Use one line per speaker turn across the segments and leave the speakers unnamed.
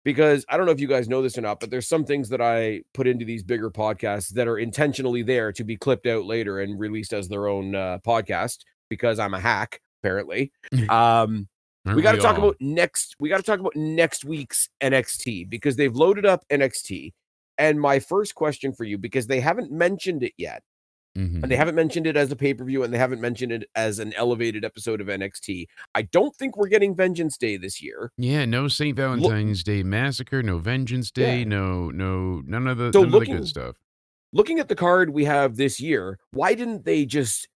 because I don't know if you guys know this or not, but there's some things that I put into these bigger podcasts that are intentionally there to be clipped out later and released as their own podcast because I'm a hack, apparently. We got to talk about next week's NXT because they've loaded up NXT. And my first question for you, because they haven't mentioned it yet, and they haven't mentioned it as a pay-per-view, and they haven't mentioned it as an elevated episode of NXT. I don't think we're getting Vengeance Day this year.
Yeah, no St. Valentine's Day Massacre, no Vengeance Day, none of the good stuff.
Looking at the card we have this year, why didn't they just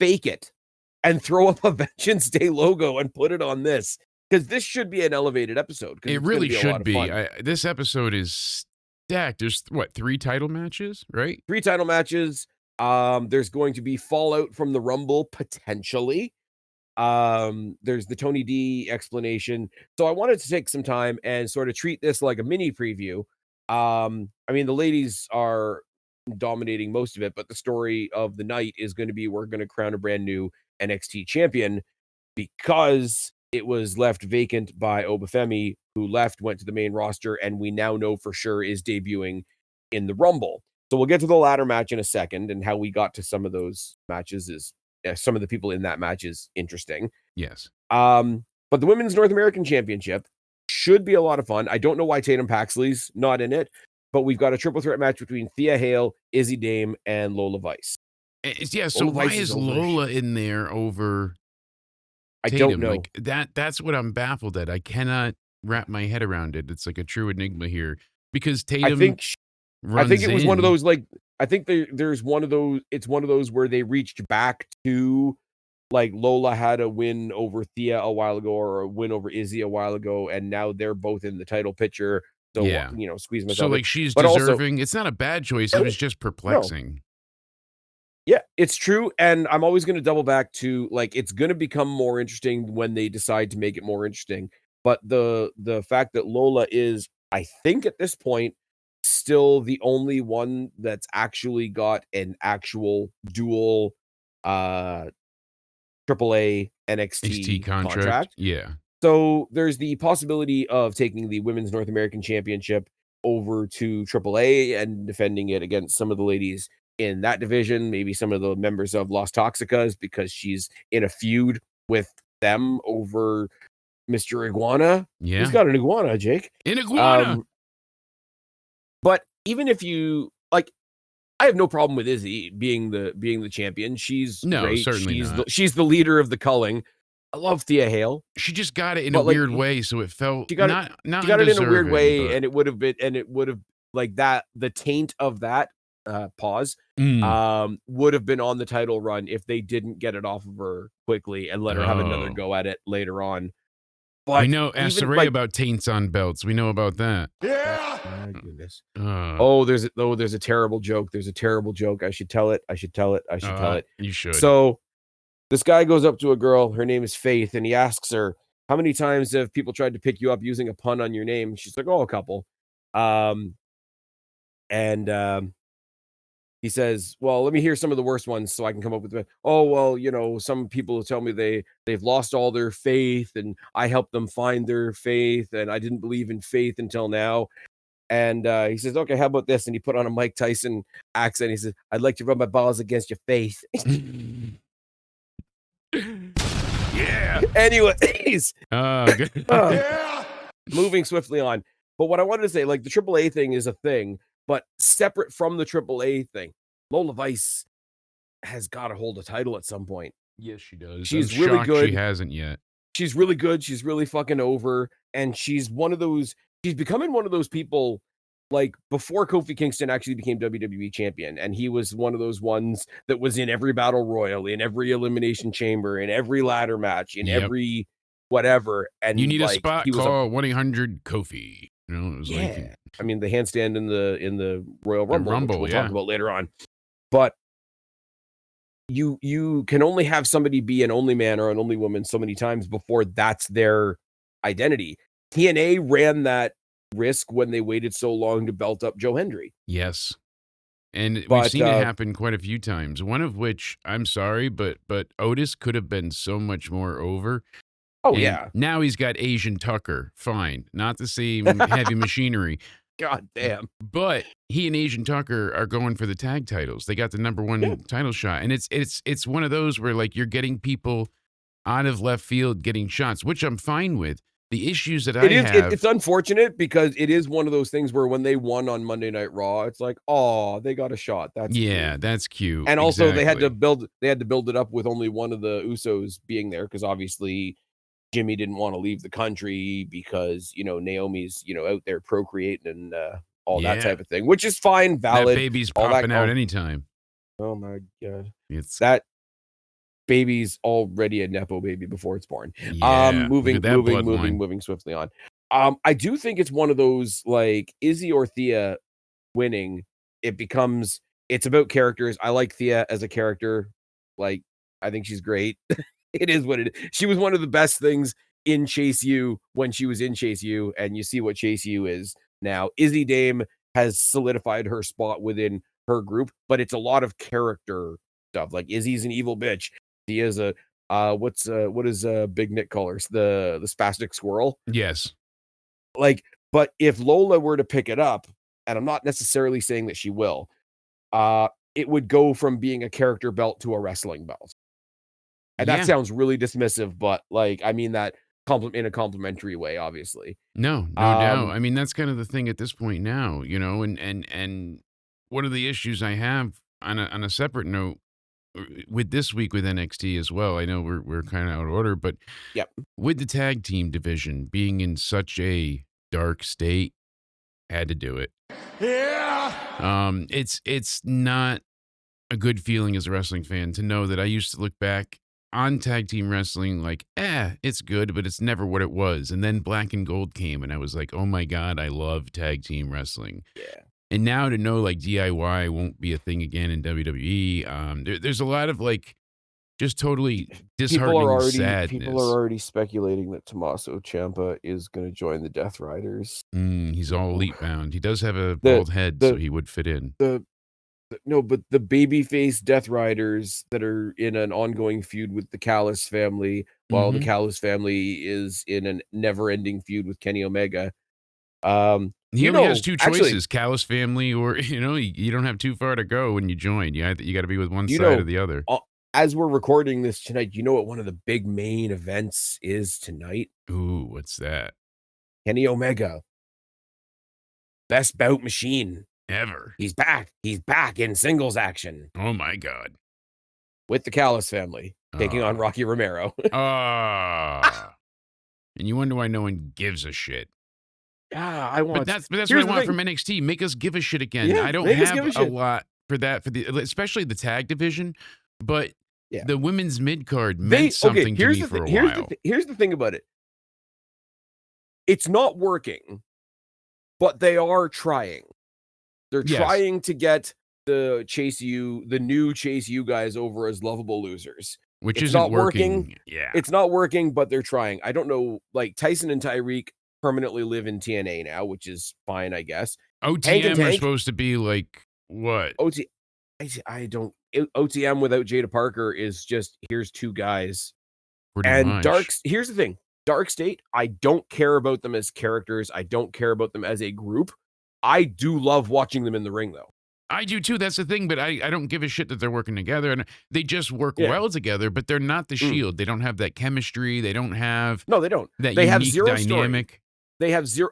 fake it and throw up a Vengeance Day logo and put it on this? Because this should be an elevated episode.
It really should be. This episode is stacked. There's, 3 title matches, right?
3 title matches. There's going to be fallout from the Rumble, potentially. There's the Tony D explanation. So I wanted to take some time and sort of treat this like a mini preview. I mean, the ladies are dominating most of it, but the story of the night is going to be we're going to crown a brand new NXT champion because it was left vacant by Obafemi, who went to the main roster, and we now know for sure is debuting in the Rumble. So we'll get to the ladder match in a second, and how we got to some of those matches is some of the people in that match is interesting.
Yes.
But the Women's North American Championship should be a lot of fun. I don't know why Tatum Paxley's not in it, but we've got a triple threat match between Thea Hale, Izzy Dame, and Lola Vice.
Yeah, so why is Lola in there over
Tatum? I don't know.
Like, that's what I'm baffled at. I cannot wrap my head around it. It's like a true enigma here. Because Tatum
I think it was one of those, like, I think there's one of those, it's one of those where they reached back to, like, Lola had a win over Thea a while ago or a win over Izzy a while ago, and now they're both in the title picture. So, squeeze myself.
So, like, she's deserving. Also, it's not a bad choice. It was just perplexing.
No. Yeah, it's true. And I'm always going to double back to, like, it's going to become more interesting when they decide to make it more interesting. But the fact that Lola is, I think at this point, still the only one that's actually got an actual dual AAA NXT contract.
Yeah.
So there's the possibility of taking the Women's North American Championship over to AAA and defending it against some of the ladies in that division, maybe some of the members of Las Toxicas, because she's in a feud with them over Mr. Iguana.
Yeah.
He's got an iguana, Jake.
An iguana.
But even if you like, I have no problem with Izzy being the champion. She's great.
Certainly not.
She's the leader of the culling. I love Thea Hale.
She just got it in a weird way, so it felt
she got it in a weird way,
but...
and it would have like that. The taint of that would have been on the title run if they didn't get it off of her quickly and let her have another go at it later on. But
we know, ask Saray about taints on belts. We know about that.
Yeah. My goodness. There's a terrible joke. There's a terrible joke. I should tell it. tell it.
You should.
So this guy goes up to a girl. Her name is Faith, and he asks her, "How many times have people tried to pick you up using a pun on your name?" She's like, "Oh, a couple." He says, "Well, let me hear some of the worst ones so I can come up with them." "Oh, well, some people tell me they've lost all their faith, and I helped them find their faith, and I didn't believe in faith until now." And he says, "Okay, how about this?" And he put on a Mike Tyson accent. He says, "I'd like to rub my balls against your faith."
Yeah.
Anyways.
Yeah.
Moving swiftly on. But what I wanted to say, like, the AAA thing is a thing, but separate from the AAA thing, Lola Vice has got to hold a title at some point.
Yes, she does.
She's really good.
She hasn't yet.
She's really good. She's really fucking over. And she's becoming one of those people, like, before Kofi Kingston actually became WWE champion. And he was one of those ones that was in every battle royal, in every elimination chamber, in every ladder match, in every whatever. And
you need a spot, call 1-800-KOFI. You know, it was like,
I mean, the handstand in the Royal Rumble, which we'll talk about later on. But you can only have somebody be an only man or an only woman so many times before that's their identity. TNA ran that risk when they waited so long to belt up Joe Hendry.
Yes. And we've seen it happen quite a few times. One of which, I'm sorry, but Otis could have been so much more over.
Oh,
And
yeah.
now he's got Asian Tucker. Fine. Not the same heavy machinery.
God damn.
But he and Asian Tucker are going for the tag titles. They got the number
Yeah.
1 title shot. And it's one of those where like you're getting people out of left field getting shots, which I'm fine with. The issues that I
It's
have,
unfortunate because it is one of those things where when they won on Monday Night Raw, it's like, "Oh, they got a shot. That's cute."
yeah, that's cute.
And also
Exactly.
they had to build it up with only one of the Usos being there because obviously Jimmy didn't wanna leave the country because, Naomi's, out there procreating and, all that
Yeah.
type of thing, which is fine,
That
valid,
baby's
all that
popping out anytime.
oh my god.
It's
That baby's already a nepo baby before it's born.
yeah. Look at
Moving
that bloodline.
moving swiftly on. I do think it's one of those, like, Izzy or Thea winning, it becomes it's about characters. I like Thea as a character. Like, I think she's great. It is what it is. She was one of the best things in Chase U when she was in Chase U, and you see what Chase U is now. Izzy Dame has solidified her spot within her group, but it's a lot of character stuff. Like Izzy's an evil bitch. He is a what is Big Nick call her? The spastic squirrel.
Yes.
Like, but if Lola were to pick it up, and I'm not necessarily saying that she will, it would go from being a character belt to a wrestling belt. And that
Yeah.
sounds really dismissive, but, like, I mean that in a complimentary way, obviously.
No, no doubt.
Um,
I mean, that's kind of the thing at this point now, and one of the issues I have on a separate note with this week with NXT as well. I know we're kind of out of order, but
yep.
with the tag team division being in such a dark state, had to do it.
Yeah.
It's not a good feeling as a wrestling fan to know that I used to look back on tag team wrestling like, it's good, but it's never what it was. And then Black and Gold came, and I was like, oh my God, I love tag team wrestling.
Yeah.
And now to know like DIY won't be a thing again in WWE, there's a lot of like just totally disheartening
People are
sadness.
already speculating that Tommaso Ciampa is gonna join the Death Riders.
He's all elite bound. He does have a
The
bald head, so
the
he would fit in.
the no, but the babyface Death Riders that are in an ongoing feud with the Callis family, while the
Mhm.
Callis family is in a never-ending feud with Kenny Omega.
He only has 2
Actually,
choices, Callis family or, you don't have too far to go when you join. You gotta be with one
you
side or
know,
the other.
uh, as we're recording this tonight, you know what one of the big main events is tonight?
Ooh, what's that?
Kenny Omega, best bout machine.
Ever.
He's back. He's back in singles action
Oh my god.
with the Callis family, taking on
Ah.
Rocky Romero.
Ah. And you wonder why no one gives a shit.
Yeah, I
But
want.
that's what I
Here's the
want
thing.
from NXT. Make us give a shit again.
Yeah,
I don't
make us
have
give a
a
shit.
lot for that for the especially the tag division, but
Yeah.
the women's mid card meant
Okay,
something to me for a
here's the
while.
here's the thing about it. It's not working, but they are trying. They're
Yes,
trying to get the new Chase U guys over as lovable losers.
which
It's
isn't
not working.
working. Yeah.
It's not working, but they're trying. I don't know, like Tyson and Tyreek permanently live in TNA now, which is fine, I guess. Hank and
OTM are
Tank,
supposed to be like what?
OT I don't OTM without Jada Parker is just here's two guys.
Pretty
And
much.
Here's the thing. Dark State, I don't care about them as characters. I don't care about them as a group. I do love watching them in the ring though.
I do too. That's the thing, but I don't give a shit that they're working together and they just work
Yeah.
well together, but they're not the
Mm.
Shield. They don't have that chemistry. They don't have
No, they don't.
that
They have
unique
zero story.
dynamic.
They have zero.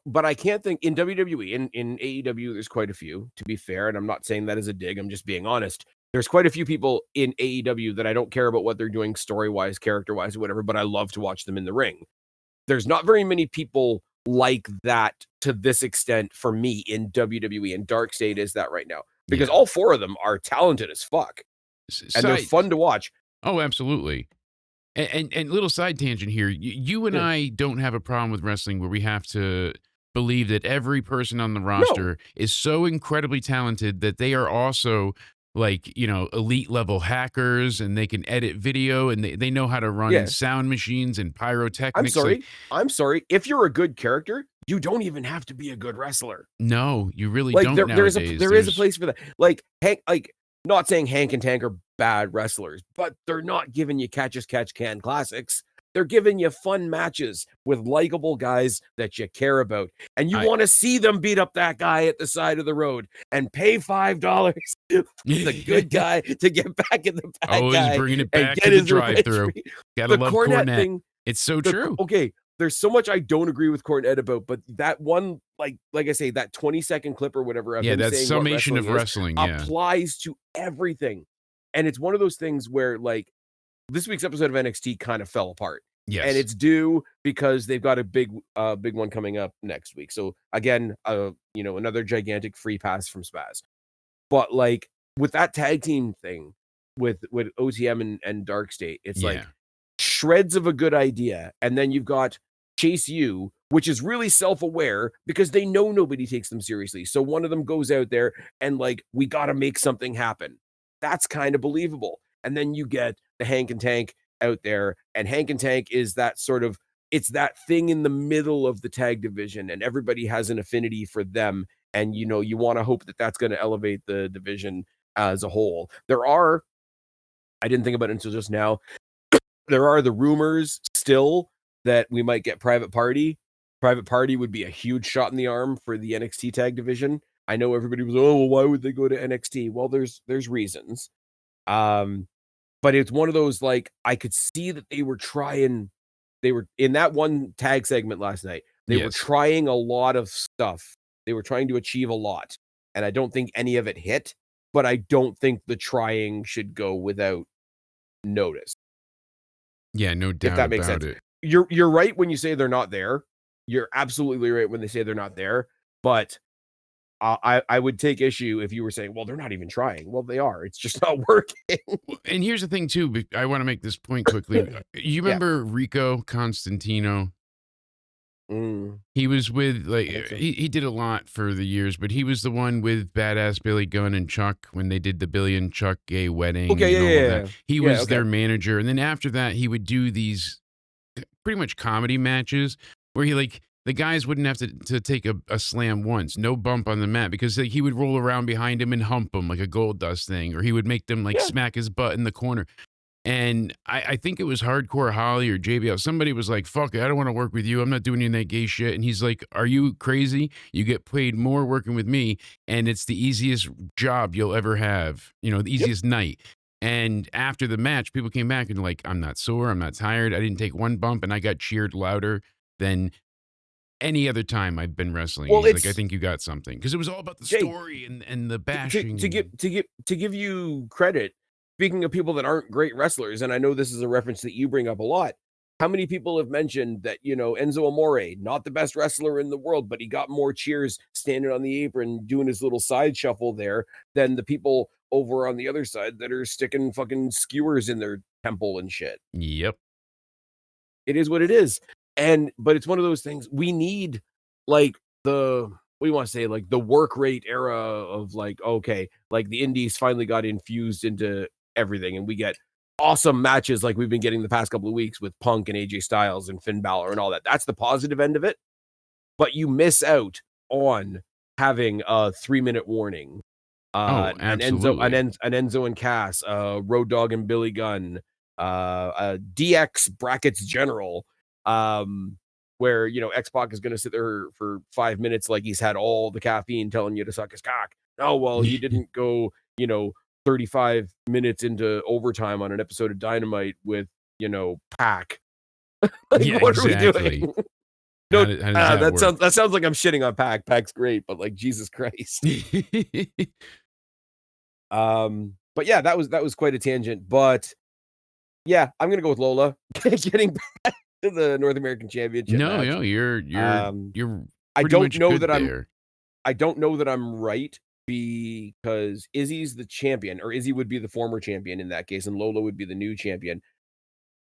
But I can't think in WWE. In AEW, there's quite a few. To be fair, and I'm not saying that as a dig. I'm just being honest. There's quite a few people in AEW that I don't care about what they're doing story wise, character wise, or whatever. But I love to watch them in the ring. There's not very many people like that to this extent for me in WWE, and Dark State is that right now because
Yeah.
all four of them are talented as fuck and they're
Side
fun to watch.
Oh, absolutely. And little side tangent here. You and
Yeah.
I don't have a problem with wrestling where we have to believe that every person on the
No,
roster is so incredibly talented that they are also like, elite level hackers and they can edit video and they know how to run
yeah.
sound machines and
I'm
pyrotechnics. Like,
sorry. I'm sorry. If you're a good character, you don't even have to be a good wrestler.
no, you really
Like
don't
there is
nowadays.
a place for that. Like Hank, like not saying Hank and Tank are bad wrestlers, but they're not giving you catch as catch can classics. They're giving you fun matches with likable guys that you care about. And you
I
want to see them beat up that guy at the side of the road and pay $5 the good guy to get back in the bad
Always
guy
bringing it
and
back to
get
the
his revenge.
drive-through. Gotta
The
love
Cornette
Cornette.
thing,
It's so true.
okay, there's so much I don't agree with Cornette about, but that one, like I say, that 20-second clip or whatever of
Yeah,
him
that
saying what
summation
wrestling
of
is
wrestling, yeah.
applies to everything. And it's one of those things where, like, this week's episode of NXT kind of fell apart. And
Yes.
it's due because they've got a big one coming up next week. So again, another gigantic free pass from Spaz. But like with that tag team thing with OTM and Dark State, it's
Yeah.
like shreds of a good idea. And then you've got Chase U, which is really self-aware because they know nobody takes them seriously. So one of them goes out there and like, we got to make something happen. That's kind of believable. And then you get the Hank and Tank out there, and Hank and Tank is that sort of, it's that thing in the middle of the tag division, and everybody has an affinity for them. And you want to hope that that's going to elevate the division as a whole. I didn't think about it until just now. There are the rumors still that we might get Private Party. Private Party would be a huge shot in the arm for the NXT tag division. I know everybody was, oh, well, why would they go to NXT? Well, there's reasons. But it's one of those, like, I could see that they were in that one tag segment last night. They were
Yes.
trying a lot of stuff. They were trying to achieve a lot. And I don't think any of it hit, but I don't think the trying should go without notice.
Yeah, no
If
doubt
that makes
about
sense.
it.
You're right when you say they're not there. You're absolutely right when they say they're not there, but I would take issue if you were saying, "Well, they're not even trying." Well, they are. It's just not working.
Well, and here's the thing too, I wanna make this point quickly. You
Yeah.
remember Rico Constantino?
Mm,
He was with, like,
I think so.
he did a lot for the years, but he was the one with Badass Billy Gunn and Chuck when they did the Billy and Chuck gay wedding
Okay,
and all of
yeah,
that.
yeah.
He
Yeah,
was
okay.
their manager, and then after that, he would do these pretty much comedy matches where the guys wouldn't have to take a slam once, no bump on the mat, because, like, he would roll around behind him and hump him like a gold dust thing, or he would make them, like,
Yeah.
smack his butt in the corner. And I think it was Hardcore Holly or JBL. Somebody was like, "Fuck it, I don't wanna work with you. I'm not doing any of that gay shit." And he's like, "Are you crazy? You get paid more working with me, and it's the easiest job you'll ever have, the
Yep.
easiest night." And after the match, people came back and like, "I'm not sore, I'm not tired, I didn't take one bump, and I got cheered louder than any other time I've been wrestling."
Well,
He's like, "I
it's
think you got something because it was all about the
Jay,
story and the
to
bashing
to give
and."
to give you credit, speaking of people that aren't great wrestlers, and I know this is a reference that you bring up a lot. How many people have mentioned that, Enzo Amore, not the best wrestler in the world, but he got more cheers standing on the apron doing his little side shuffle there than the people over on the other side that are sticking fucking skewers in their temple and shit.
Yep.
It is what it is. But it's one of those things we need, like, what do you want to say, like the work rate era of, like, okay, like the indies finally got infused into everything and we get awesome matches like we've been getting the past couple of weeks with Punk and AJ Styles and Finn Balor and all that. That's the positive end of it. But you miss out on having a 3-minute warning,
Oh, absolutely.
an Enzo and Cass, Road Dogg and Billy Gunn, DX brackets general, where X-Pac is gonna sit there for 5 minutes like he's had all the caffeine telling you to suck his cock. Oh, well, he didn't go, 35 minutes into overtime on an episode of Dynamite with, Pac. Like,
Yeah,
what are we doing?
exactly.
No,
How does that work?
that sounds like I'm shitting on Pac. Pac's great, but, like, Jesus Christ. But yeah, that was quite a tangent, but yeah, I'm gonna go with Lola getting back to the North American Championship
No,
match.
no, you're
Um,
you're
I
pretty
don't
much
know
good
that I'm
there.
I don't know that I'm right because Izzy's the champion, or Izzy would be the former champion in that case, and Lola would be the new champion.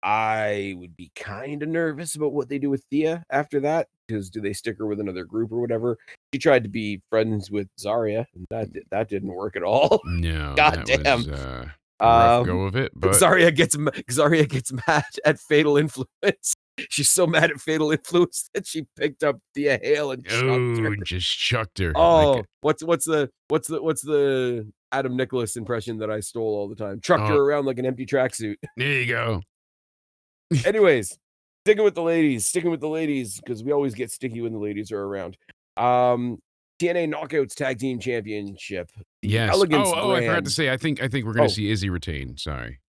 I would be kinda nervous about what they do with Thea after that, because do they stick her with another group or whatever? She tried to be friends with Zarya, and that didn't work at all.
No,
God
that
damn.
was, a rough go of it, but
Zarya gets mad at Fatal Influence. She's so mad at Fatal Influence that she picked up Thea Hale and chucked her.
oh, just chucked her like,
Oh, what's the Adam Nicholas impression that I stole all the time? Trucked her
"Oh,
around like an empty tracksuit.
there you go."
Anyways, sticking with the ladies, because we always get sticky when the ladies are around. Um, TNA Knockouts Tag Team Championship, the
Yes.
Elegance
I forgot to
brand.
say, I think we're gonna
Oh,
see Izzy retain. Sorry.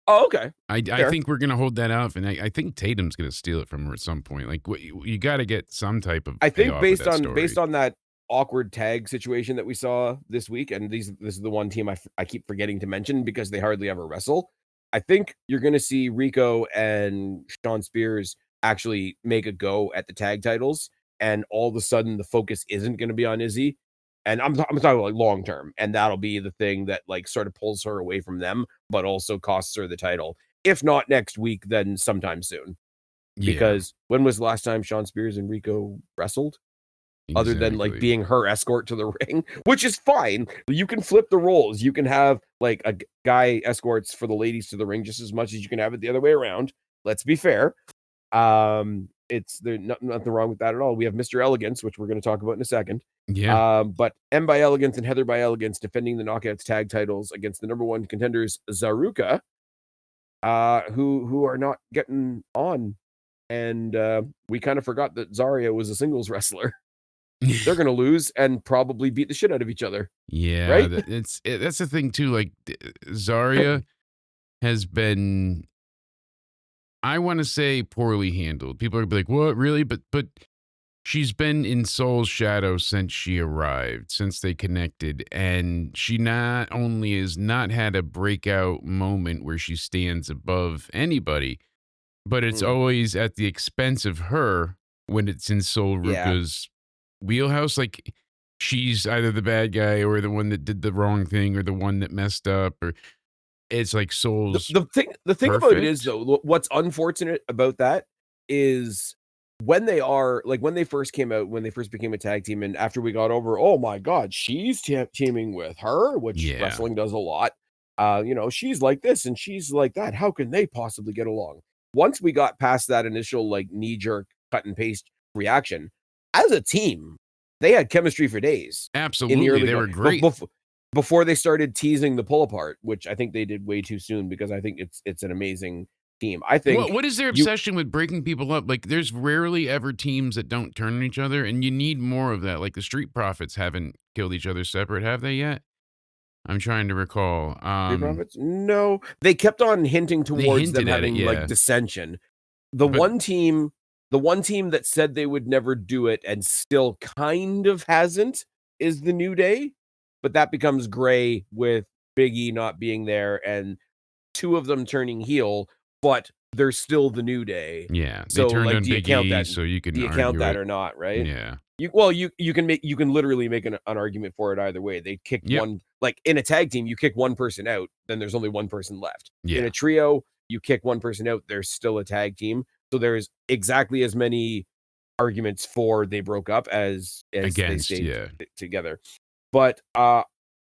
oh, okay,
I
fair.
think we're gonna hold that off, and I think Tatum's gonna steal it from her at some point. Like, you gotta get some type of
I think
payoff with
based
that
on
story.
that awkward tag situation that we saw this week, and this is the one team I keep forgetting to mention because they hardly ever wrestle. I think you're going to see Rico and Sean Spears actually make a go at the tag titles, and all of a sudden the focus isn't going to be on Izzy, and I'm talking like long term, and that'll be the thing that like sort of pulls her away from them, but also costs her the title. If not next week, then sometime soon.
Yeah,
Because when was the last time Sean Spears and Rico wrestled? Other than, like,
exactly.
being her escort to the ring, which is fine. You can flip the roles. You can have, like, a guy escorts for the ladies to the ring just as much as you can have it the other way around. Let's be fair. It's there's nothing wrong with that at all. We have Mr. Elegance, which we're gonna talk about in a second.
Yeah.
But M by Elegance and Heather by Elegance defending the Knockouts tag titles against the number 1 contenders, Zaruka, who are not getting on. And, we kinda forgot that Zarya was a singles wrestler. They're gonna lose and probably beat the shit out of each other,
Yeah,
right?
that's the thing too, like, Zarya has been, I wanna say, poorly handled. People are gonna be like, "What, really?" But she's been in Soul's shadow since she arrived, since they connected, and she not only has not had a breakout moment where she stands above anybody, but it's
Mm,
always at the expense of her when it's in Soul
yeah.
Ruka's wheelhouse. Like, she's either the bad guy or the one that did the wrong thing or the one that messed up, or it's like Soul's
The thing about it is,
perfect.
though, what's unfortunate about that is when they are like, when they first came out, when they first became a tag team, and after we got over, "Oh my god, she's teaming with her," which
Yeah.
wrestling does a lot. "She's like this and she's like that. How can they possibly get along?" Once we got past that initial, like, knee-jerk cut and paste reaction, as a team, they had chemistry for days in the
Absolutely.
early
They
go
were great.
before they started teasing the pull apart, which I think they did way too soon because I think it's an amazing team. I think
What is their
you
obsession with breaking people up? Like, there's rarely ever teams that don't turn on each other, and you need more of that. Like, the Street Profits haven't killed each other separate, have they yet? I'm trying to recall.
Street Profits? No, they kept on hinting
They
towards them
hinted at it,
having like
yeah.
dissension. The
But
one team, the one team that said they would never do it and still kind of hasn't is the New Day, but that becomes gray with Big E not being there and two of them turning heel, but they're still the New Day.
yeah, they
So,
turned
like,
on Big E, so you
do
can
you count
argue
that
it.
or not, right?
Yeah.
You can literally make an argument for it either way. They kicked
Yep.
one like, in a tag team, you kick one person out, then there's only one person left. In
Yeah.
a trio, you kick one person out, there's still a tag team. So there's exactly as many arguments for they broke up as they
Against,
stayed
yeah.
together. But,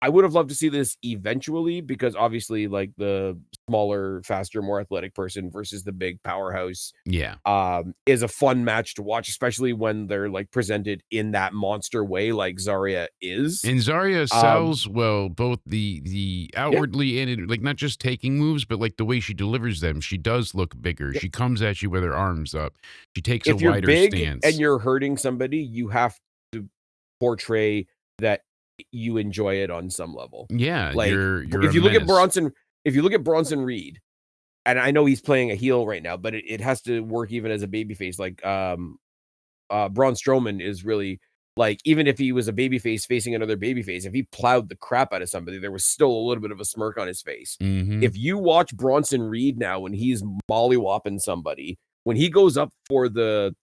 I would have loved to see this eventually because obviously, like, the smaller, faster, more athletic person versus the big powerhouse,
Yeah.
is a fun match to watch, especially when they're, like, presented in that monster way like Zarya is.
And Zarya
Um,
sells well both the
yeah,
outwardly and like, not just taking moves, but, like, the way she delivers them. She does look bigger.
yep.
She comes at you with her arms up. She takes a
If you're
wider
big and
stance.
you're hurting somebody, you have to portray that you enjoy it on some level.
Yeah,
Like,
you're a menace.
If you look at Bronson Reed, and I know he's playing a heel right now, but it has to work even as a babyface. Like, Braun Strowman is really like, even if he was a babyface facing another babyface, if he plowed the crap out of somebody, there was still a little bit of a smirk on his face.
Mhm.
If you watch Bronson Reed now when he's mollywhopping somebody, when he goes up for the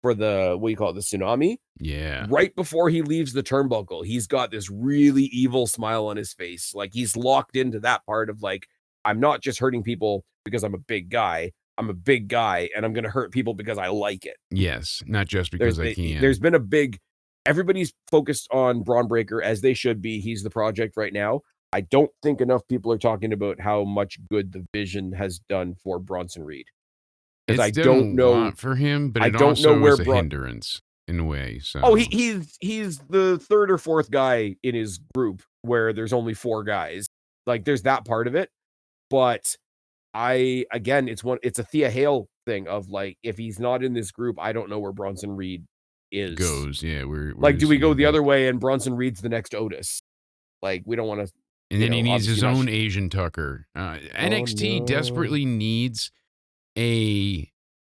what do you call it, the tsunami,
Yeah.
right before he leaves the turnbuckle, he's got this really evil smile on his face. Like, he's locked into that part of like, I'm not just hurting people because I'm a big guy. I'm a big guy and I'm gonna hurt people because I like it.
Yes, not just because I
There's
can.
been a big everybody's focused on Braun Breaker as they should be. He's the project right now. I don't think enough people are talking about how much good the vision has done for Bronson Reed. Because
It's done a lot for him, but
I
it
don't know
also
where
is a
Braun
hindrance in a way,
Oh,
so
he's the 3rd or 4th guy in his group where there's only 4 guys. Like, there's that part of it, but it's a Thea Hale thing of like, if he's not in this group, I don't know where Bronson Reed is.
Goes, yeah, where
Like, do
does
we
he
go
end
the
up?
other way and Bronson Reed's the next Otis? Like, we don't want to,
And then he needs
obviously
his
not.
own Asian Tucker.
Oh
NXT
no.
desperately needs a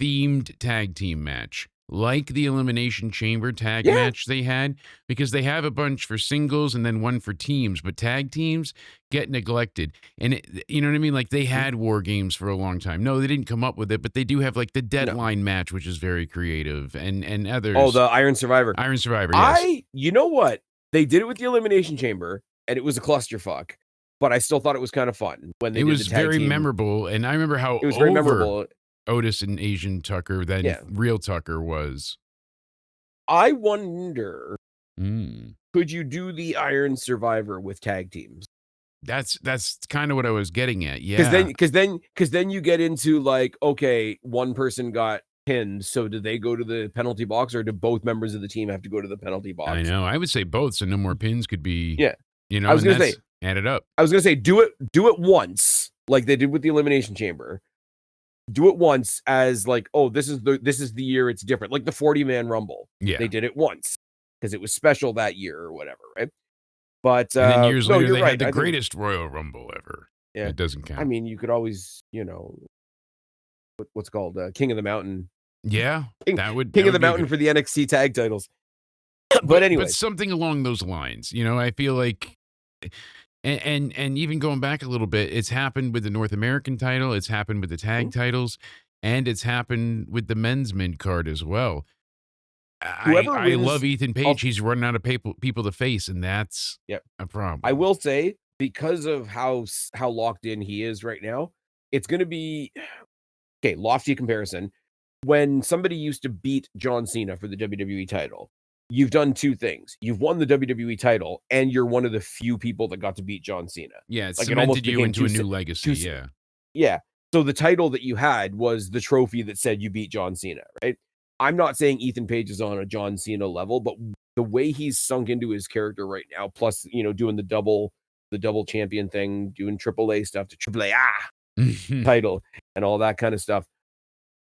themed tag team match, like the Elimination Chamber tag
Yeah.
match they had, because they have a bunch for singles and then one for teams, but tag teams get neglected. And you know what I mean? Like they
Mhm.
had war games for a long time. No, they didn't come up with it, but they do have like the
No.
deadline match, which is very creative, and
Oh,
others.
the Iron Survivor.
Iron Survivor, yes.
You know what? They did it with the Elimination Chamber, and it was a clusterfuck, but I still thought it was kind of fun when they
It
did the
was
tag
very
team.
memorable, and I remember how
It was very
over
memorable.
Otis and Asian Tucker than
Yeah.
real Tucker was.
I wonder,
Mm.
could you do the Iron Survivor with tag teams?
That's kind of what I was getting at.
Because
Yeah.
then, because then, because then you get into like, okay, one person got pinned, so do they go to the penalty box, or do both members of the team have to go to the penalty
I
box?
know. I would say both, so no more pins could be,
Yeah, I was
and
gonna say,
that's added up.
do it once, like they did with the Elimination Chamber. Do it once as like, oh, this is the year it's different. Like the 40-man Rumble.
Yeah.
They did it once because it was special that year or whatever, right? But
And then years
no,
later,
you're
they had
right.
the
I think
greatest Royal Rumble ever.
yeah.
That doesn't
I
count.
mean, you could always, what's called King of the Mountain.
Yeah,
King,
that
King of the
would be a
Mountain
good.
for the NXT tag titles. But
But
anyways,
something along those lines. I feel like and even going back a little bit, it's happened with the North American title, it's happened with the
mhm,
tag titles, and it's happened with the men's mid card as well. I
whoever
I love
wins,
Ethan
I'll,
Page. He's running out of people to face, and that's
yeah,
a
I
problem.
will say because of how locked in he is right now, it's going to be okay. Lofty comparison. When somebody used to beat John Cena for the WWE title, you've done two things. You've won the WWE title, and you're one of the few people that got to beat John Cena.
Yeah, it
Like it almost
cemented you
became
into a new legacy.
too,
Yeah.
yeah. So the title that you had was the trophy that said you beat John Cena, right? I'm not saying Ethan Page is on a John Cena level, but the way he's sunk into his character right now, plus doing the double champion thing, doing AAA stuff to AAA title and all that kind of stuff,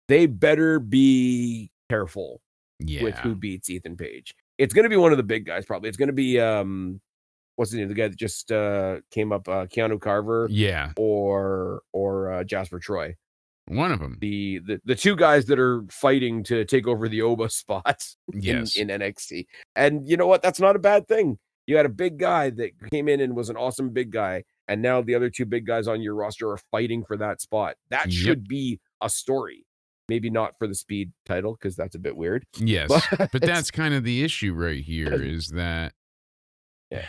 they better be careful with
Yeah.
who beats Ethan Page. It's going to be one of the big guys, probably. It's going to be what's the name? The guy that just came up, Keanu Carver
Yeah.
or Jasper Troy.
One of them.
The two guys that are fighting to take over the Oba spots
Yes.
in NXT. And you know what? That's not a bad thing. You had a big guy that came in and was an awesome big guy, and now the other two big guys on your roster are fighting for that spot. That
Yep.
should be a story. Maybe not for the speed title because that's a bit weird. But
Yes. But that's kind of the issue right here is that
yeah,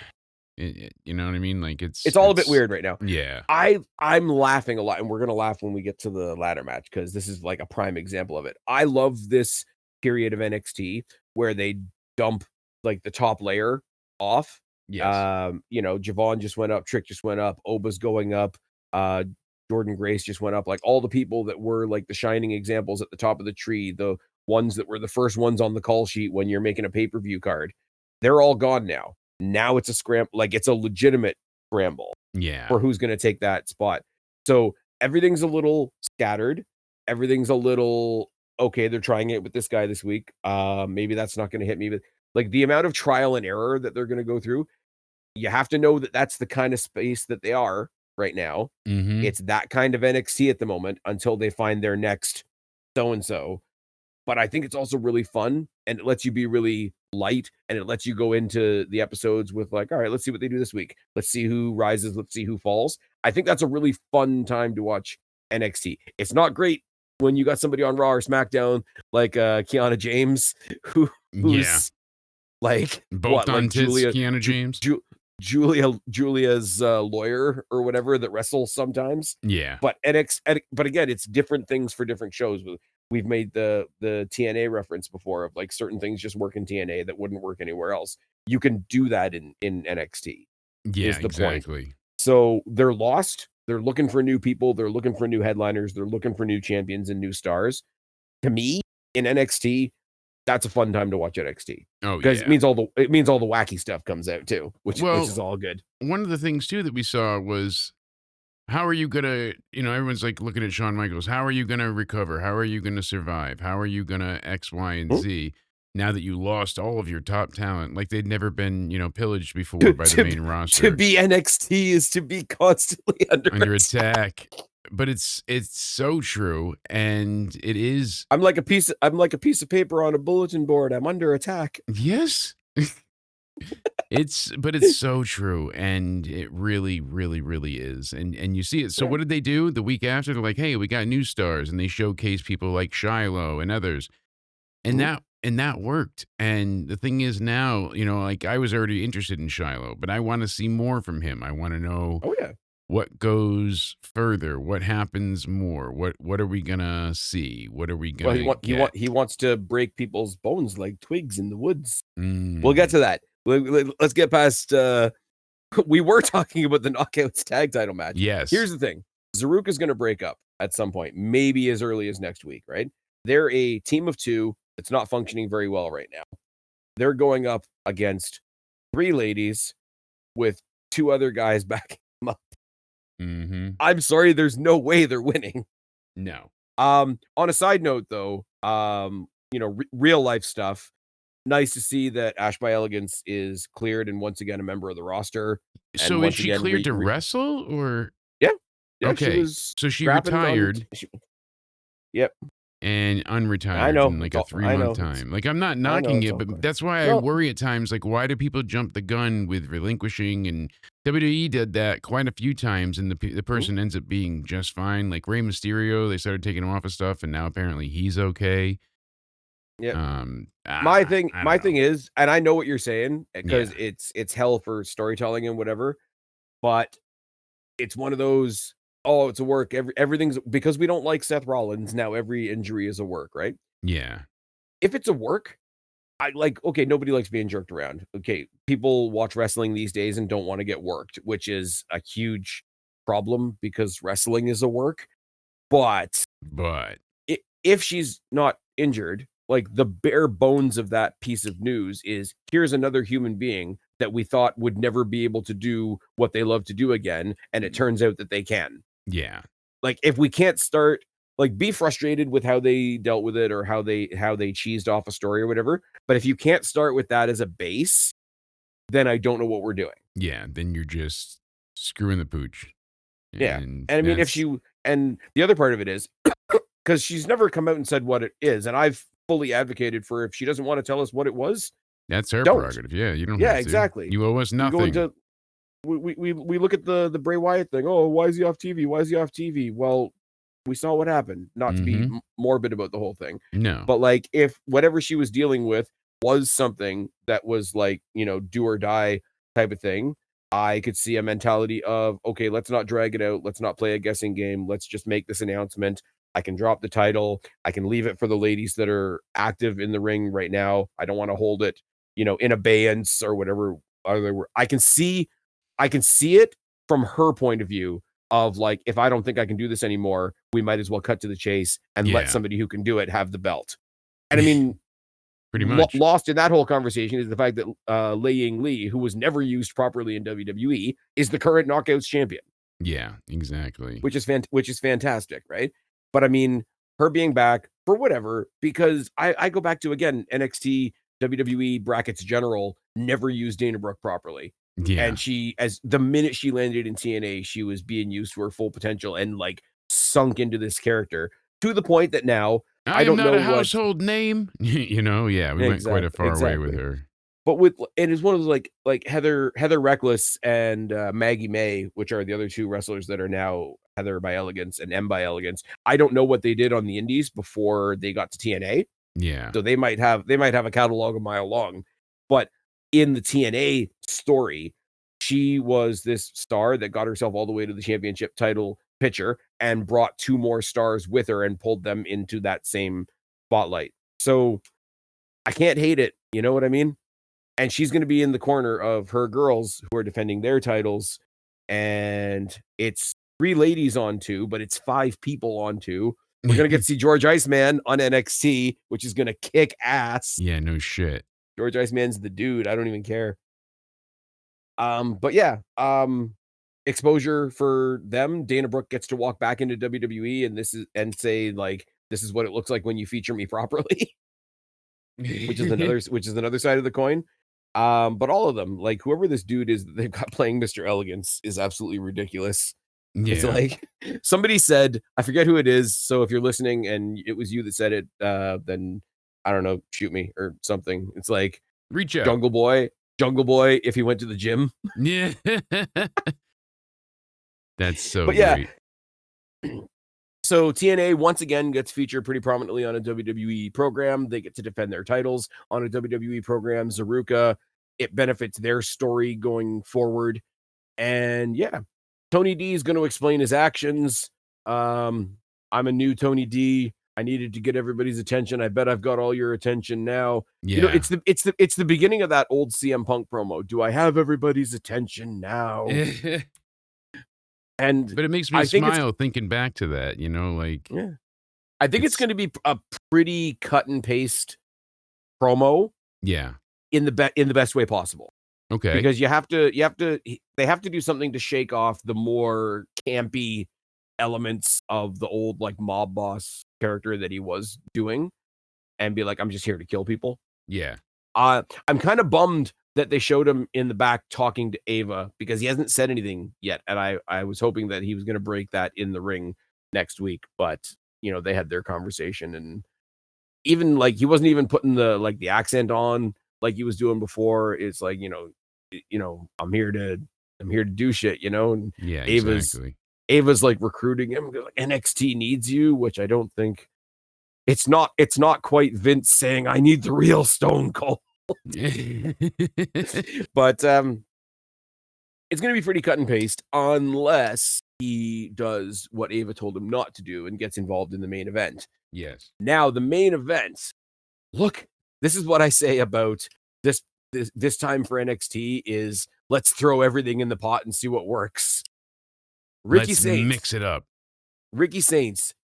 you know what I mean? Like
it's all a bit weird right now.
yeah.
I'm laughing a lot, and we're gonna laugh when we get to the ladder match because this is like a prime example of it. I love this period of NXT where they dump like the top layer off.
Yes.
Javon just went up, Trick just went up, Oba's going up, Jordan Grace just went up. Like all the people that were like the shining examples at the top of the tree, the ones that were the first ones on the call sheet when you're making a pay-per-view card, they're all gone now. Now it's a scramble, like it's a legitimate scramble
Yeah.
for who's going to take that spot. So everything's a little scattered. Everything's a little okay. They're trying it with this guy this week. Maybe that's not going to hit me, but like the amount of trial and error that they're going to go through, you have to know that that's the kind of space that they are right now.
Mhm.
It's that kind of NXT at the moment until they find their next so and so. But I think it's also really fun and it lets you be really light and it lets you go into the episodes with like, all right, let's see what they do this week. Let's see who rises. Let's see who falls. I think that's a really fun time to watch NXT. It's not great when you got somebody on Raw or SmackDown like Kiana James,
Yeah.
who's like
Both
what,
on
like
tits, Keanu James.
Julia's lawyer or whatever that wrestles sometimes.
Yeah.
But but again, it's different things for different shows. We've made the TNA reference before of like certain things just work in TNA that wouldn't work anywhere else. You can do that in NXT
Yeah,
is the point.
exactly.
So they're lost. They're looking for new people. They're looking for new headliners. They're looking for new champions and new stars. To me, in NXT, that's a fun time to watch NXT
Oh,
because
yeah.
it means all the wacky stuff comes out too, which
Well,
is all good.
one of the things too that we saw was how are you gonna, everyone's like looking at Shawn Michaels. How are you gonna recover? How are you gonna survive? How are you gonna X, Y, and
Hmm?
Z? Now that you lost all of your top talent, like they'd never been, pillaged before
To,
by the
to,
main
to
roster
be NXT is to be constantly under
under
attack.
attack. But it's so true, and it is.
I'm like a piece of paper on a bulletin board. I'm under attack.
Yes. But it's so true, and it really, really, really is, and you see it. So
Yeah.
what did they do the week after? They're like, "Hey, we got new stars," and they showcase people like Shiloh and others, and
Mhm.
that worked. And the thing is now, like I was already interested in Shiloh, but I want to see more from him. I want to know
Oh yeah.
what goes further, what happens more, what are we gonna see, what are we
Well,
gonna get?
he wants to break people's bones like twigs in the woods. We'll get
Mm,
to that. Let's get past. We were talking about the Knockouts tag title match.
yes.
Here's the thing: Zaruk is going to break up at some point, maybe as early as next week. Right? They're a team of two that's not functioning very well right now. They're going up against three ladies with two other guys backing them up.
Mhm.
I'm sorry, there's no way they're winning.
No.
On a side note, though, real life stuff. Nice to see that Ash by Elegance is cleared and once again a member of the roster, and
So is
once
she
again,
cleared to wrestle or
yeah, yeah, she
okay.
was
So she
scrapping on.
retired
Yep,
and
I
unretired in
know.
like a 3 month time. Like I'm not
I know
knocking
it's
it,
all
but
clear.
that's why I
No,
worry at times. Like, why do people jump the gun with relinquishing? And WWE did that quite a few times, and the
mhm,
person ends up being just fine. Like Rey Mysterio, they started taking him off of stuff, and now apparently he's okay.
yep. My
I don't know.
thing is, and I know what you're saying because
Yeah,
it's hell for storytelling and whatever, but it's one of those. Oh, it's a work. Everything's because we don't like Seth Rollins. Now every injury is a work, right?
yeah,
If it's a work, I like okay, nobody likes being jerked around. Okay, people watch wrestling these days and don't want to get worked, which is a huge problem because wrestling is a work. But
but
if she's not injured, like the bare bones of that piece of news is here's another human being that we thought would never be able to do what they love to do again, and it turns out that they can.
yeah,
Like if we can't start like be frustrated with how they dealt with it or how they cheesed off a story or whatever, but if you can't start with that as a base, then I don't know what we're doing.
yeah. Then you're just screwing the pooch,
Yeah.
and
And I mean if
that's
she and the other part of it is because she's never come out and said what it is, and I've fully advocated for if she doesn't want to tell us what it was,
that's her
don't.
prerogative. Yeah, you don't
Yeah,
have to.
exactly.
You owe us
We go
nothing.
into we look at the Bray Wyatt thing. Oh, why is he off TV? Why is he off TV? Well, we saw what happened. Not to be
Mhm.
morbid about the whole thing,
No.
but like if whatever she was dealing with was something that was like do or die type of thing, I could see a mentality of okay, let's not drag it out. Let's not play a guessing game. Let's just make this announcement. I can drop the title. I can leave it for the ladies that are active in the ring right now. I don't want to hold it, in abeyance or whatever other word. I can see it from her point of view of like, if I don't think I can do this anymore, we might as well cut to the chase and let
Yeah.
somebody who can do it have the belt. And I mean,
Pretty much.
lost in that whole conversation is the fact that Lei Ying Lee, who was never used properly in WWE, is the current Knockouts champion,
Yeah, exactly.
which is fantastic, right? But I mean, her being back for whatever, because I go back to again NXT WWE brackets general never used Dana Brooke properly.
Yeah.
And she, as the minute she landed in TNA, she was being used to her full potential and like sunk into this character to the point that now
I
I
am
don't
not
know
a
what
household name. Yeah, we went quite a far way with
exactly.
her.
But with it is one of those like Heather Reckless and Maggie May, which are the other two wrestlers that are now Heather by Elegance and M by Elegance. I don't know what they did on the indies before they got to TNA.
Yeah.
So they might have a catalog a mile long. But in the TNA story, she was this star that got herself all the way to the championship title picture and brought two more stars with her and pulled them into that same spotlight. So I can't hate it. You know what I mean? And she's going to be in the corner of her girls who are defending their titles. And it's three ladies on two, but it's five people on two. We're going to get to see George Iceman on NXT, which is going to kick ass.
Yeah, no shit.
George Iceman's the dude. I don't even care. But yeah, exposure for them. Dana Brooke gets to walk back into WWE and say like, "This is what it looks like when you feature me properly," which is another side of the coin. But all of them, like whoever this dude is that they've got playing Mr. Elegance is absolutely ridiculous. It's
Yeah.
like somebody said, I forget who it is. So if you're listening and it was you that said it, then I don't know, shoot me or something. It's like
Reach out.
Jungle Boy, Jungle Boy, if he went to the gym.
Yeah. That's so
But yeah,
great.
so TNA once again gets featured pretty prominently on a WWE program. They get to defend their titles on a WWE program. Zaruka, it benefits their story going forward. And yeah, Tony D is going to explain his actions. I'm a new Tony D. I needed to get everybody's attention. I bet I've got all your attention now. You know,
Yeah.
it's the beginning of that old CM Punk promo. Do I have everybody's attention now? And
But it makes me
I think it's
smile thinking back to that, like
yeah. I think it's
it's
going to be a pretty cut and paste promo
yeah.
in the best way possible.
Okay.
Because they have to do something to shake off the more campy elements of the old like mob boss character that he was doing and be like, I'm just here to kill people.
Yeah.
I'm kind of bummed that they showed him in the back talking to Ava because he hasn't said anything yet. And I was hoping that he was going to break that in the ring next week, but they had their conversation and even like he wasn't even putting the accent on like he was doing before. It's like, I'm here to do shit, and
Yeah,
Ava's
exactly.
Ava's like recruiting him, like NXT needs you, which I don't think it's not quite Vince saying I need the real Stone Cold. But it's gonna be pretty cut and paste unless he does what Ava told him not to do and gets involved in the main event.
Yes.
Now, the main event, look, this is what I say about this time for NXT is let's throw everything in the pot and see what works. Ricky
Let's
Saints,
mix it up.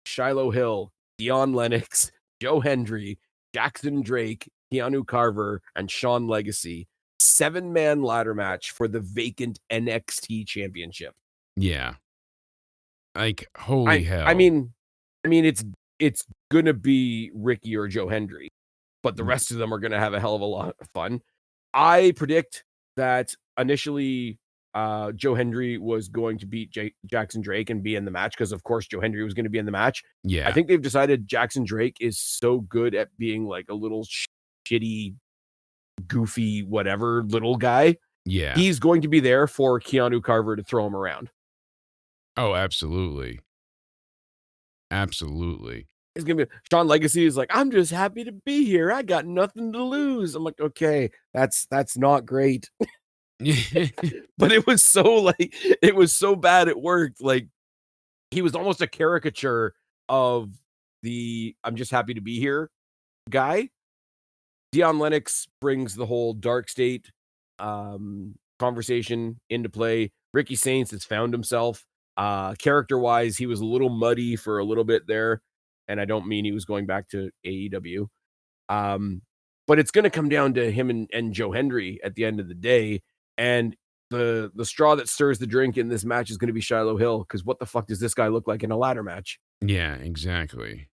Shiloh Hill, Dion Lennox, Joe Hendry, Jackson Drake, Keanu Carver, and Sean Legacy. 7-man ladder match for the vacant NXT championship.
Yeah. Like, holy
I I
hell.
mean I mean it's gonna be Ricky or Joe Hendry, but the
Y
rest of them are gonna have a hell of a lot of fun. I predict that initially Joe Hendry was going to beat Jackson Drake and be in the match because of course Joe Hendry was going to be in the match. I
Yeah.
think they've decided Jackson Drake is so good at being like a little shitty, goofy, whatever little guy.
Yeah.
He's going to be there for Keanu Carver to throw him around.
Oh, absolutely. Absolutely.
It's gonna be Sean Legacy is like, I'm just happy to be here. I got nothing to lose. I'm like, okay, that's not great. But it was so bad it worked. Like he was almost a caricature of the I'm just happy to be here guy. Dion Lennox brings the whole dark state conversation into play. Ricky Saints has found himself. Character wise, he was a little muddy for a little bit there. And I don't mean he was going back to AEW. But it's going to come down to him and Joe Hendry at the end of the day. And the straw that stirs the drink in this match is going to be Shiloh Hill. Because what the fuck does this guy look like in a ladder match?
Yeah, exactly.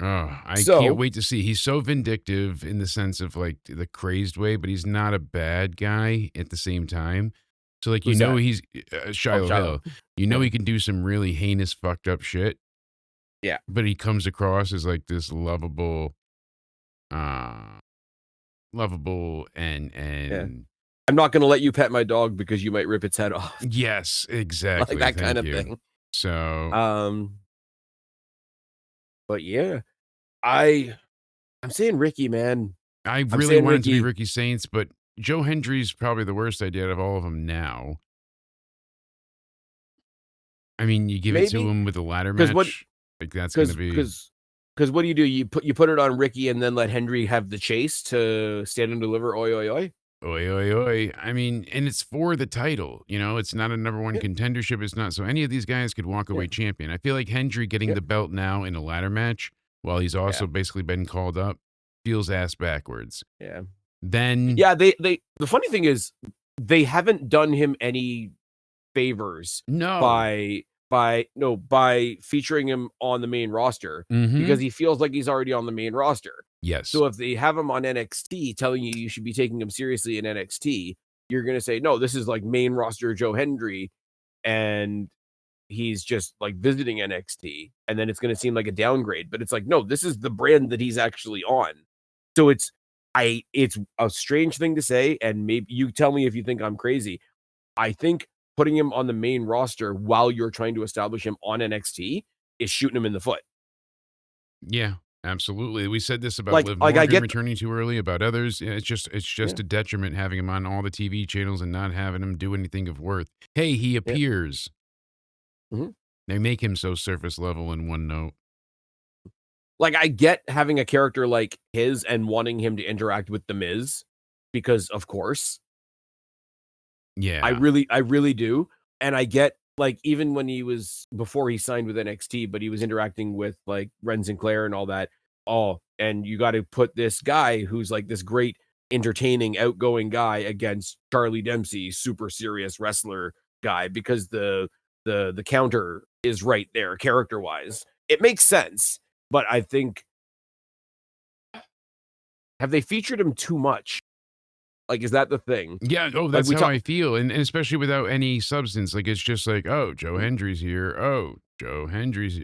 Oh, I can't
So,
wait to see. He's so vindictive in the sense of like the crazed way, but he's not a bad guy at the same time. So like
who's that?
he's
Oh,
Shiloh
Shiloh.
Hill.
Yeah.
He can do some really heinous fucked up shit,
Yeah.
but he comes across as like this uh lovable
Yeah.
and
I'm not going to let you pet my dog because you might rip its head off.
yes,
Like
exactly.
that kind
Thank
of
you.
thing.
So
Um, but yeah, I I'm saying Ricky, man.
I
I'm
really
saying
wanted to be
Ricky.
Ricky Saints, but Joe Hendry's probably the worst idea out of all of them now. I mean, you give it to
Maybe
him with a ladder
because what
match, like, that's gonna
because
be
because because what do? You put it on Ricky and then let Henry have the chase to stand and deliver. Oi oi oi.
oi, oi, oi. I mean, and it's for the title, it's not a number one
Yeah,
contendership, it's not so any of these guys could walk
yeah,
away champion. I feel like Hendry getting
yeah,
the belt now in a ladder match, while he's
yeah,
also basically been called up, feels ass backwards.
yeah.
Then
Yeah, they the funny thing is they haven't done him any favors
No.
by featuring him on the main roster because
Mhm.
he feels like he's already on the main roster.
Yes.
So if they have him on NXT telling you you should be taking him seriously in NXT, you're gonna say, "No, this is like main roster Joe Hendry, and he's just like visiting NXT." And then it's gonna seem like a downgrade, but it's like, no, this is the brand that he's actually on. So it's a strange thing to say, and maybe you tell me if you think I'm crazy. I think putting him on the main roster while you're trying to establish him on NXT is shooting him in the foot.
Yeah, absolutely. We said this about
Like
Liv
like I
Morgan
get
returning too early, about others. Yeah, it's
yeah,
just a detriment having him on all the TV channels and not having him do anything of worth. Hey, he
yeah,
appears.
mhm.
They make him so surface level in one note.
Like, I get having a character like his and wanting him to interact with The Miz because, of course,
Yeah.
I really do, and I get, like, even when he was before he signed with NXT, but he was interacting with, like, Ren Sinclair and all that. Oh, and you gotta put this guy who's, like, this great, entertaining, outgoing guy against Charlie Dempsey, super serious wrestler guy because the counter is right there character-wise. It makes sense, but I think have they featured him too much? Like, is that the thing?
Yeah, oh,
Like,
that's
we
how
talk
I feel, and especially without any substance, like, it's just like, "Oh, Joe
Mhm.
Hendry's here. Oh, Joe Hendry's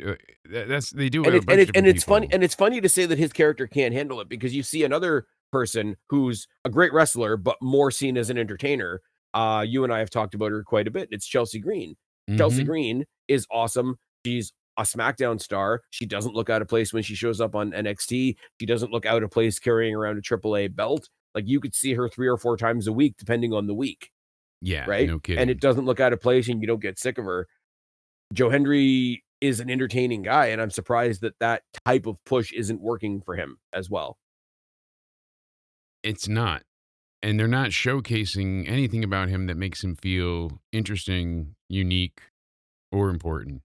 that's they do it
And
with a bunch of different people.
it's funny to say that his character can't handle it because you see another person who's a great wrestler, but more seen as an entertainer. You and I have talked about her quite a bit. It's Chelsea Green. Chelsea
Mhm.
Green is awesome. She's a SmackDown star. She doesn't look out of place when she shows up on NXT. She doesn't look out of place carrying around a AAA belt. Like, you could see her 3 or 4 times a week, depending on the week,
Yeah,
right?
no
And it
kidding.
doesn't look out of place and you don't get sick of her. Joe Hendry is an entertaining guy, and I'm surprised that that type of push isn't working for him as well.
It's not, and they're not showcasing anything about him that makes him feel interesting, unique, or important.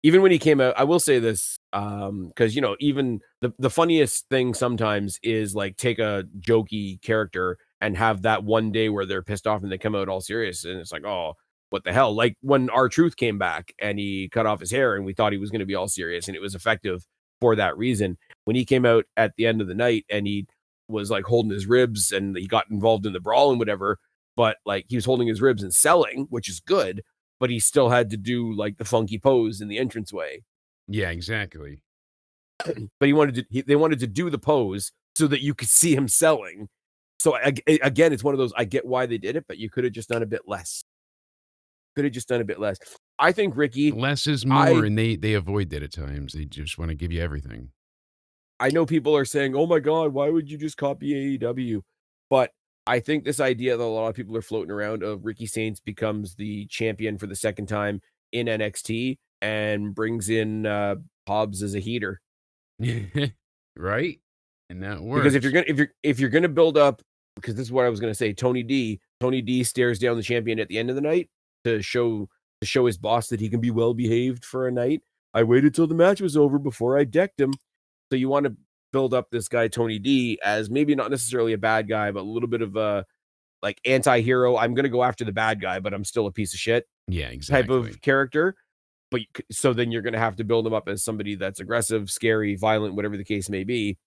Even when he came out, I will say this, because even the funniest thing sometimes is like take a jokey character and have that one day where they're pissed off and they come out all serious, and it's like, oh, what the hell? Like when our truth came back and he cut off his hair, and we thought he was going to be all serious, and it was effective for that reason. When he came out at the end of the night and he was like holding his ribs and he got involved in the brawl and whatever, but like he was holding his ribs and selling, which is good, but he still had to do like the funky pose in the entranceway.
Yeah, exactly.
But they wanted to do the pose so that you could see him selling. So again, it's one of those I get why they did it, but you could have just done a bit less. Could have just done a bit less. I think Ricky,
Less is more,
I
and they avoid that at times. They just wanna give you everything.
I know people are saying, "Oh my god, why would you just copy AEW?" But I think this idea that a lot of people are floating around of Ricky Saints becomes the champion for the second time in NXT and brings in Hobbs as a heater.
Right? And that
Because
works.
if you're gonna build up, because this is what I was gonna say, Tony D stares down the champion at the end of the night to show his boss that he can be well behaved for a night. I waited till the match was over before I decked him. So you want to build up this guy Tony D as maybe not necessarily a bad guy, but a little bit of a like anti-hero. I'm gonna go after the bad guy, but I'm still a piece of shit
Yeah,
type of
exactly.
character. But so then you're gonna have to build him up as somebody that's aggressive, scary, violent, whatever the case may be.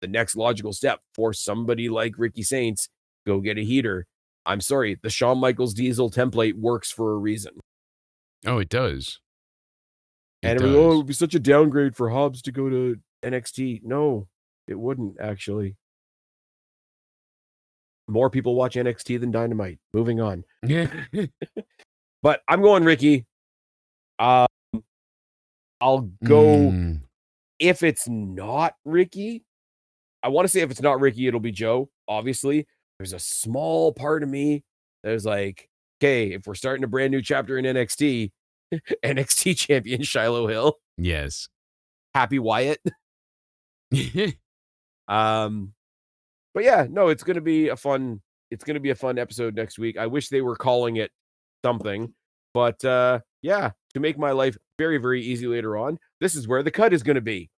The next logical step for somebody like Ricky Saints, go get a heater. I'm sorry, the Shawn Michaels Diesel template works for a reason.
Oh, it does. It
And everyone, oh, it
does.
would be such a downgrade for Hobbs to go to NXT. No, it wouldn't actually. More people watch NXT than Dynamite. Moving on. But I'm going Ricky. Uh, I'll go
Mm.
if it's not Ricky. I want to say if it's not Ricky, it'll be Joe. Obviously, there's a small part of me that is like, okay, if we're starting a brand new chapter in NXT, NXT champion Shiloh Hill,
Yes.
Happy Wyatt. Um, but yeah, no, it's gonna be a fun episode next week. I wish they were calling it something, but yeah, to make my life very, very easy later on, this is where the cut is gonna be.